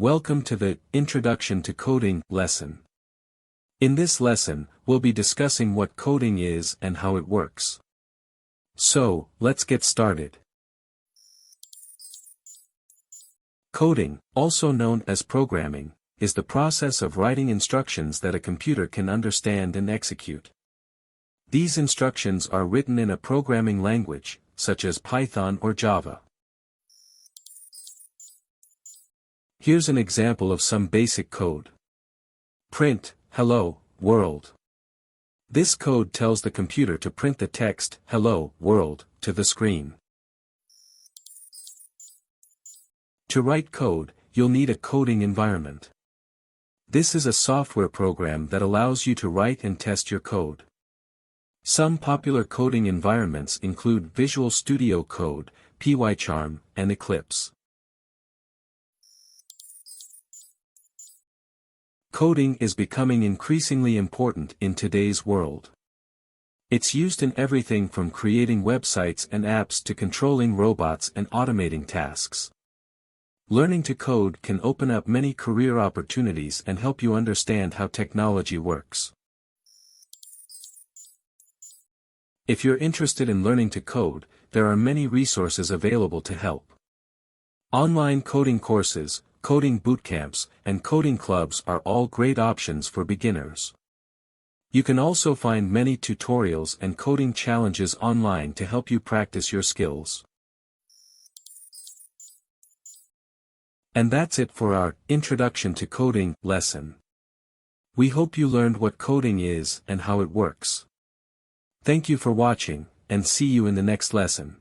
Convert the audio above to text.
Welcome to the Introduction to Coding lesson. In this lesson, we'll be discussing what coding is and how it works. So, let's get started. Coding, also known as programming, is the process of writing instructions that a computer can understand and execute. These instructions are written in a programming language, such as Python or Java. Here's an example of some basic code. Print, hello, world. This code tells the computer to print the text, hello, world, to the screen. To write code, you'll need a coding environment. This is a software program that allows you to write and test your code. Some popular coding environments include Visual Studio Code, Pycharm, and Eclipse. Coding is becoming increasingly important in today's world. It's used in everything from creating websites and apps to controlling robots and automating tasks. Learning to code can open up many career opportunities and help you understand how technology works. If you're interested in learning to code, there are many resources available to help. Online coding courses, coding bootcamps, and coding clubs are all great options for beginners. You can also find many tutorials and coding challenges online to help you practice your skills. And that's it for our Introduction to Coding lesson. We hope you learned what coding is and how it works. Thank you for watching, and see you in the next lesson.